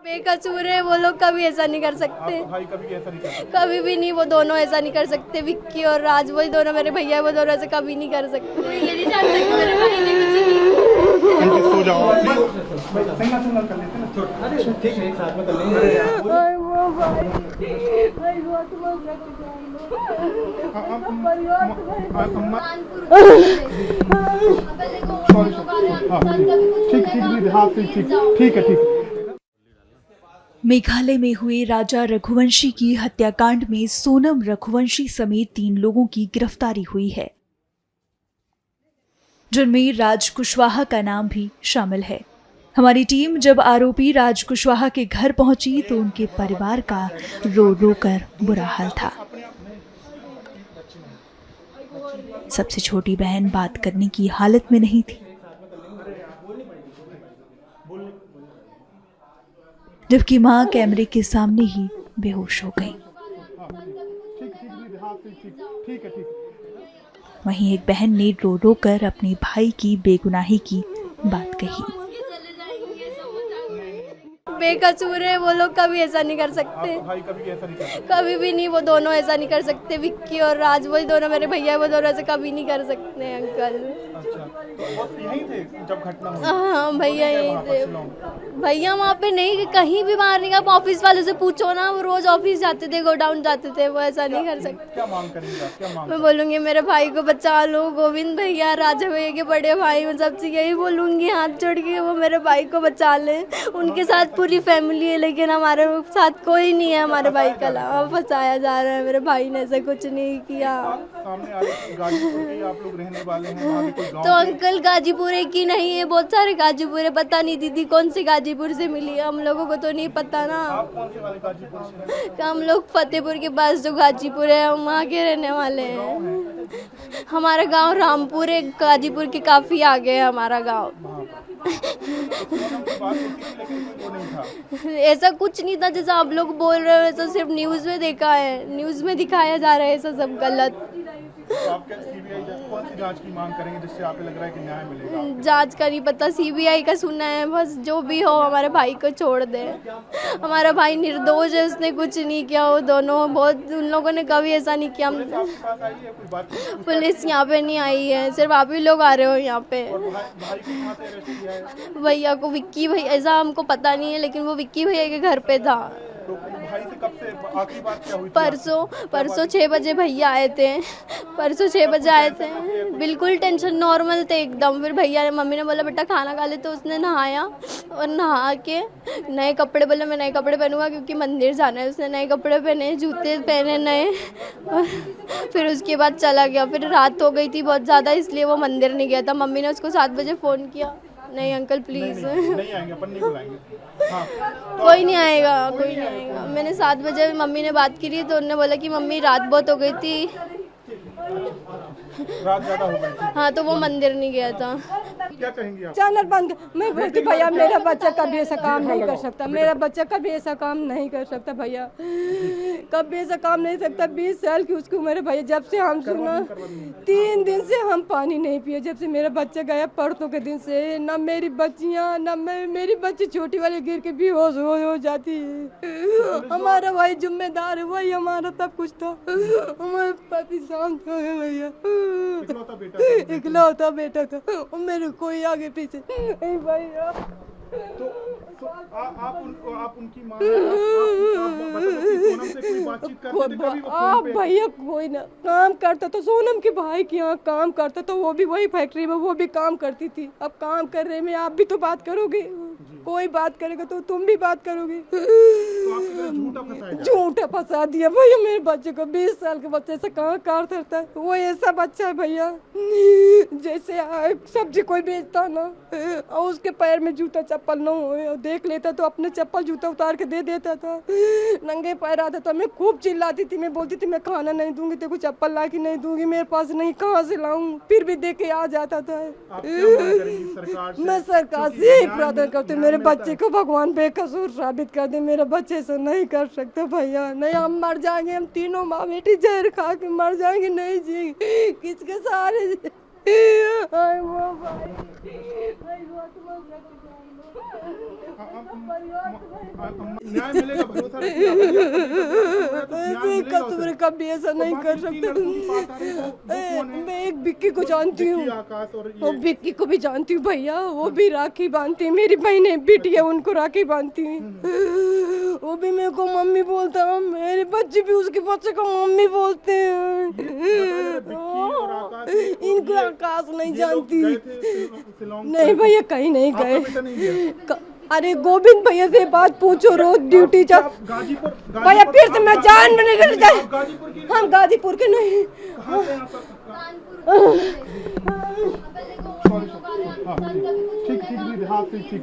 बेकसूर है वो लोग, कभी ऐसा नहीं कर सकते। भाई कभी ऐसा नहीं करते? कभी भी नहीं, वो दोनों ऐसा नहीं कर सकते। विक्की और राज, वही दोनों मेरे भैया, वो दोनों ऐसे कभी नहीं कर सकते। ये नहीं जानता कि मेरे भाई ने कुछ नहीं। सो जाओ सिंगल कर लेते ना, ठीक है साथ में कर लेंगे। ठीक है। मेघालय में हुए राजा रघुवंशी की हत्याकांड में सोनम रघुवंशी समेत 3 लोगों की गिरफ्तारी हुई है, जिनमें राज कुशवाहा का नाम भी शामिल है। हमारी टीम जब आरोपी राज कुशवाहा के घर पहुंची तो उनके परिवार का रो रो कर बुरा हाल था। सबसे छोटी बहन बात करने की हालत में नहीं थी, जबकि मां कैमरे के सामने ही बेहोश हो गई। वहीं एक बहन ने रो रो कर अपने भाई की बेगुनाही की बात कही। बेकसूर है वो लोग, कभी ऐसा नहीं कर सकते। भाई कभी ऐसा नहीं करते? कभी भी नहीं, वो दोनों ऐसा नहीं कर सकते। विक्की और राज, वही दोनों मेरे भैया, वो दोनों ऐसे कभी नहीं कर सकते अंकल। अच्छा, तो बस यहीं थे जब घटना हुई? हाँ भैया यहीं थे। भैया वहाँ पे नहीं, कहीं भी बाहर नहीं। आप ऑफिस वालों से पूछो ना, वो रोज ऑफिस जाते थे, गोडाउन जाते थे, वो ऐसा नहीं कर सकते। क्या मांग करेंगे आप? क्या मांग? मैं बोलूंगी मेरे भाई को बचा लो, गोविंद भैया, राजा भैया के बड़े भाई, मैं सबसे यही बोलूंगी, हाथ जोड़ के वो मेरे भाई को बचा ले। उनके साथ पूरी फैमिली है, लेकिन हमारे साथ कोई नहीं है हमारे भाई का अलावा। फंसाया जा रहा है, मेरे भाई ने ऐसा कुछ नहीं किया। सामने आ रही गाजीपुर के आप लोग रहने वाले हैं, वहाँ के कोई गाँव तो अंकल गाजीपुर की नहीं है, बहुत सारे गाजीपुर है। पता नहीं दीदी कौन से गाजीपुर से मिली है, हम लोगों को तो नहीं पता ना। आप कौन से वाले गाजीपुर से हैं? हम लोग फतेहपुर के पास जो गाजीपुर है, हम वहाँ के रहने वाले हैं। हमारा गांव रामपुर है, गाजीपुर के काफी आगे है हमारा गांव। ऐसा कुछ नहीं था जैसा आप लोग बोल रहे हो, ऐसा सिर्फ न्यूज में देखा है, न्यूज में दिखाया जा रहा है, ऐसा सब गलत। तो आप क्या सीबीआई कौन सी जांच की मांग करेंगे जिससे आपको लग रहा है कि न्याय मिलेगा? जांच का नहीं पता, सीबीआई का सुना है बस। जो भी हो हमारे भाई को छोड़ दे। हमारा भाई निर्दोष है, उसने कुछ नहीं किया। वो दोनों बहुत, उन लोगों ने कभी ऐसा नहीं किया। पुलिस यहाँ पे नहीं आई है, सिर्फ आप ही लोग आ रहे हो यहाँ पे। भैया को विक्की भैया, ऐसा हमको पता नहीं है, लेकिन वो विक्की भैया के घर पे था। तो भाई से कब से आखिरी बात क्या हुई थी? परसों 6 बजे भैया आए थे। परसों 6 बजे आए थे, बिल्कुल टेंशन नॉर्मल थे एकदम। फिर भैया ने, मम्मी ने बोला बेटा खाना खा ले, तो उसने नहाया और नहा के नए कपड़े, बोला मैं नए कपड़े पहनूंगा क्योंकि मंदिर जाना है। उसने नए कपड़े पहने, जूते पहने नए, और फिर उसके बाद चला गया। फिर रात हो गई थी बहुत ज़्यादा, इसलिए वो मंदिर नहीं गया था। मम्मी ने उसको 7 बजे फ़ोन किया, नहीं अंकल प्लीज़ नहीं आएंगे, अपन नहीं बुलाएंगे। हाँ, कोई नहीं आएगा, कोई नहीं आएगा। मैंने 7 बजे मम्मी ने बात की थी, तो उन्होंने बोला कि मम्मी रात बहुत हो गई थी, रात ज़्यादा हो गई थी। हाँ, तो वो मंदिर नहीं गया था। क्या कहेंगे आप? चैनल बंद। मैं बोलती भैया मेरा बच्चा कभी ऐसा काम नहीं कर सकता, मेरा बच्चा कभी ऐसा काम नहीं कर सकता भैया, कभी ऐसा काम नहीं सकता। 20 साल की उसकी उम्र है भैया। जब से हम सुना 3 दिन से हम पानी नहीं पिए, जब से मेरा बच्चा गया परसों के दिन से। ना मेरी बच्चियाँ, ना मेरी बच्ची छोटी वाली गिर के बेहोश हो जाती है। हमारा भाई जिम्मेदार है, वही हमारा सब कुछ था। हमारे पति शांत हो गए भैया, इकलौता बेटा था, और मेरे कोई आगे पीछे नहीं भैया। तो आप उनकी मां सोनम से कोई बातचीत करते थे कभी? आप भैया कोई ना काम करता तो सोनम के भाई के यहाँ काम करता, तो वो भी वही फैक्ट्री में वो भी काम करती थी। अब काम कर रहे में आप भी तो बात करोगे, कोई बात करेगा तो तुम भी बात करोगे। झूठा फंसा दिया भैया मेरे बच्चे को। 20 साल के बच्चे से कहाँ कार करता है, वो ऐसा बच्चा है भैया जैसे सब्जी कोई बेचता ना, और उसके पैर में जूता चप्पल न हो, देख लेता तो अपने चप्पल जूता उतार के दे देता था। नंगे पैर आता था, मैं खूब चिल्लाती थी, मैं बोलती थी मैं खाना नहीं दूंगी, तेरे को चप्पल ला के नहीं दूंगी, मेरे पास नहीं, कहाँ से लाऊं, फिर भी दे के आ जाता था। मैं सरकार से यही प्रार्थना करती हूँ, मेरे बच्चे को भगवान बेकसूर साबित कर दे। मेरे बच्चे से नहीं कर सकते भैया, नहीं हम मर जाएंगे, हम तीनों माँ बेटी जहर खा के मर जाएंगे, नहीं जी किसके सहारे। वो भाई न्याय मिलेगा, भरोसा रखिए आप। कस्टमर कभी ऐसा नहीं कर सकते। मैं एक विक्की को जानती हूँ, आकाश और वो विक्की को भी जानती हूँ भैया, वो भी राखी बांधती है, मेरी बहन बेटी है उनको राखी बांधती है। वो भी मेरे को मम्मी बोलता है, मेरे बच्चे भी उसके बच्चे को मम्मी बोलते हैं। इनको आकाश नहीं जानती। नहीं भैया कहीं नहीं गए। अरे गोविंद भैया से बात पूछो, रोज ड्यूटी जा। भैया फिर से मैं जान में नहीं हम गाजीपुर के नहीं। ठीक ठीक,